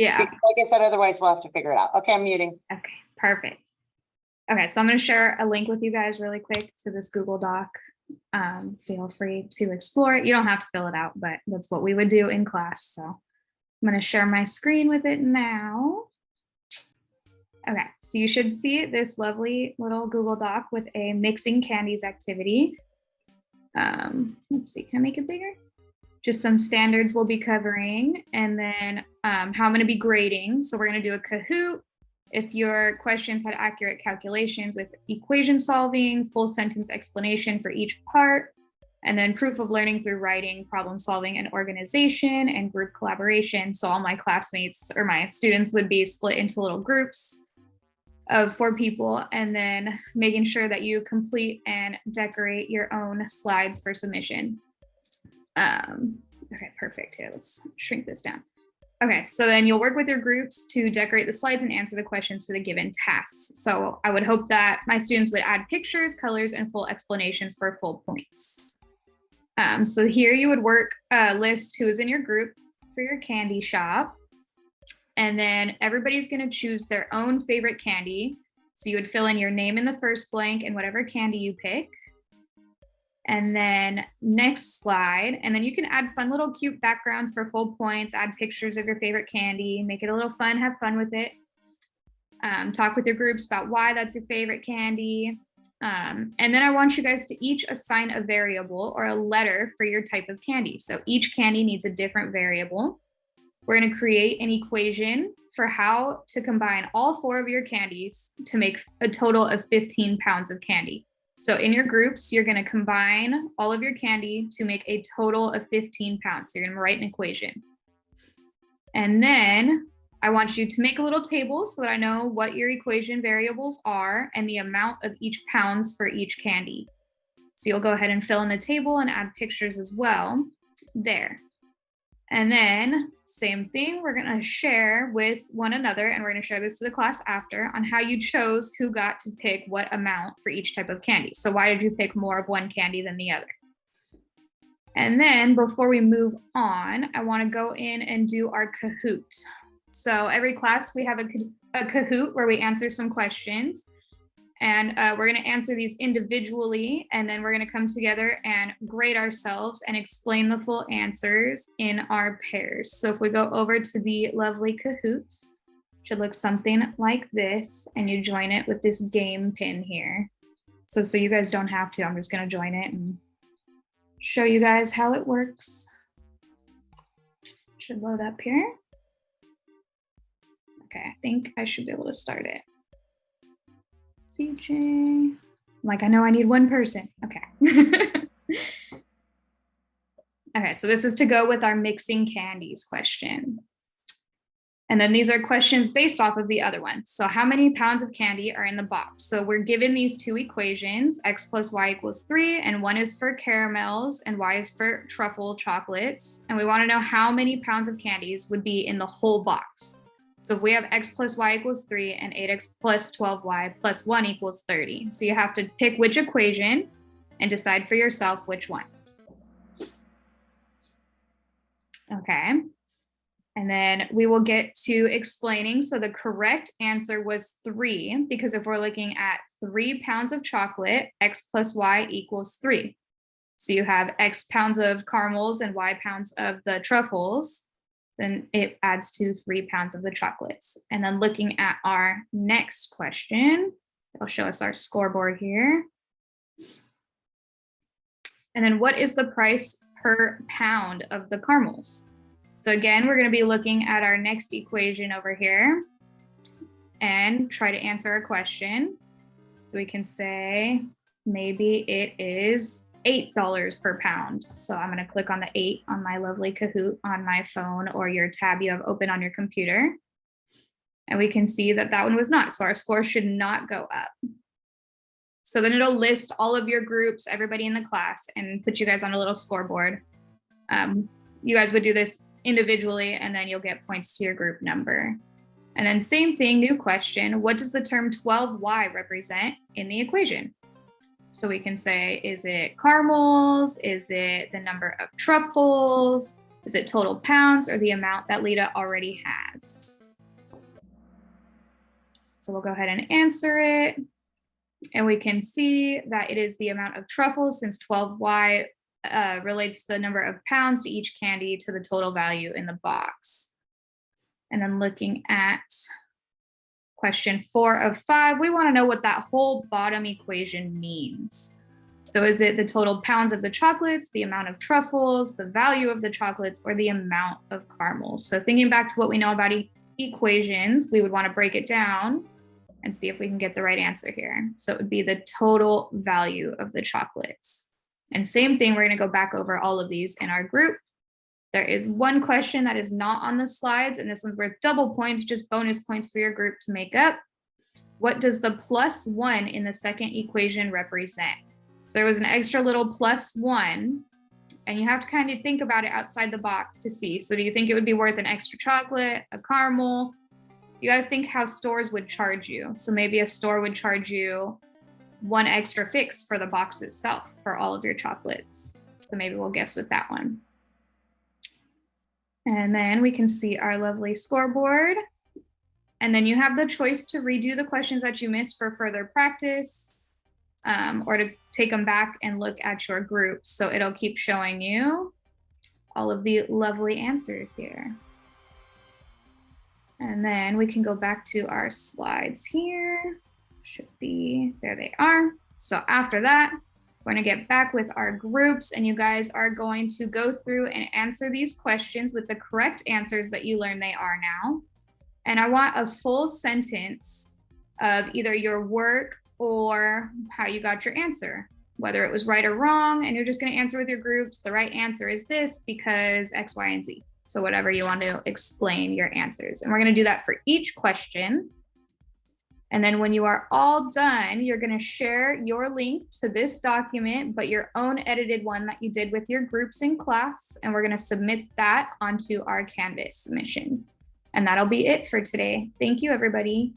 Yeah. Like I said, otherwise we'll have to figure it out. Okay, I'm muting. Okay, perfect. Okay, so I'm going to share a link with you guys really quick to this Google Doc. Feel free to explore it. You don't have to fill it out, but that's what we would do in class. So I'm going to share my screen with it now. Okay, so you should see this lovely little Google Doc with a mixing candies activity. Let's see, can I make it bigger? Just some standards we'll be covering, and then how I'm going to be grading. So we're going to do a Kahoot. If your questions had accurate calculations with equation solving, full sentence explanation for each part, and then proof of learning through writing, problem solving, and organization, and group collaboration. So all my classmates or my students would be split into little groups of 4 people, and then making sure that you complete and decorate your own slides for submission. Okay, perfect. Here, let's shrink this down. Okay, so then you'll work with your groups to decorate the slides and answer the questions to the given tasks. So I would hope that my students would add pictures, colors, and full explanations for full points. So here you would work list who is in your group for your candy shop. And then everybody's going to choose their own favorite candy. So you would fill in your name in the first blank and whatever candy you pick. And then next slide, and then you can add fun little cute backgrounds for full points, add pictures of your favorite candy, make it a little fun, have fun with it. Talk with your groups about why that's your favorite candy. And then I want you guys to each assign a variable or a letter for your type of candy. So each candy needs a different variable. We're going to create an equation for how to combine all 4 of your candies to make a total of 15 pounds of candy. So in your groups, you're going to combine all of your candy to make a total of 15 pounds. So you're going to write an equation. And then I want you to make a little table so that I know what your equation variables are and the amount of each pounds for each candy. So you'll go ahead and fill in the table and add pictures as well there. And then same thing, we're going to share with one another, and we're going to share this to the class after on how you chose who got to pick what amount for each type of candy. So why did you pick more of one candy than the other? And then before we move on, I want to go in and do our Kahoot. So every class we have a Kahoot where we answer some questions. And we're going to answer these individually, and then we're going to come together and grade ourselves and explain the full answers in our pairs. So if we go over to the lovely Kahoot, it should look something like this, and you join it with this game pin here. So you guys don't have to, I'm just going to join it and show you guys how it works. Should load up here. Okay, I think I should be able to start it. CJ, like I know I need one person. Okay. Okay, so this is to go with our mixing candies question. And then these are questions based off of the other ones. So how many pounds of candy are in the box? So we're given these 2 equations, x plus y equals 3, and one is for caramels and y is for truffle chocolates. And we want to know how many pounds of candies would be in the whole box. So if we have x plus y equals 3 and 8x plus 12y plus 1 equals 30. So you have to pick which equation and decide for yourself which one. Okay. And then we will get to explaining. So the correct answer was 3, because if we're looking at 3 pounds of chocolate, x plus y equals 3. So you have x pounds of caramels and y pounds of the truffles. Then it adds to 3 pounds of the chocolates. And then looking at our next question, it'll show us our scoreboard here. And then what is the price per pound of the caramels? So again, we're going to be looking at our next equation over here and try to answer our question. So we can say maybe it is $8 per pound. So I'm going to click on the 8 on my lovely Kahoot on my phone or your tab you have open on your computer. And we can see that that one was not. So our score should not go up. So then it'll list all of your groups, everybody in the class, and put you guys on a little scoreboard. You guys would do this individually, and then you'll get points to your group number. And then same thing, new question. What does the term 12y represent in the equation? So we can say, is it caramels? Is it the number of truffles? Is it total pounds or the amount that Lita already has? So we'll go ahead and answer it. And we can see that it is the amount of truffles, since 12y relates the number of pounds to each candy to the total value in the box. And then looking at question 4 of 5, we want to know what that whole bottom equation means. So is it the total pounds of the chocolates, the amount of truffles, the value of the chocolates, or the amount of caramels? So thinking back to what we know about equations, we would want to break it down and see if we can get the right answer here. So it would be the total value of the chocolates. And same thing, we're going to go back over all of these in our group. There is one question that is not on the slides, and this one's worth double points, just bonus points for your group to make up. What does the +1 in the second equation represent? So there was an extra little +1, and you have to kind of think about it outside the box to see. So do you think it would be worth an extra chocolate, a caramel? You got to think how stores would charge you. So maybe a store would charge you 1 extra fix for the box itself for all of your chocolates. So maybe we'll guess with that one. And then we can see our lovely scoreboard. And then you have the choice to redo the questions that you missed for further practice, or to take them back and look at your groups. So it'll keep showing you all of the lovely answers here. And then we can go back to our slides here. Should be, there they are. So after that, we're going to get back with our groups, and you guys are going to go through and answer these questions with the correct answers that you learned they are now. And I want a full sentence of either your work or how you got your answer, whether it was right or wrong, and you're just going to answer with your groups. The right answer is this because X, Y, and Z. So whatever you want to explain your answers. And we're going to do that for each question. And then when you are all done, you're going to share your link to this document, but your own edited one that you did with your groups in class. And we're going to submit that onto our Canvas submission. And that'll be it for today. Thank you, everybody.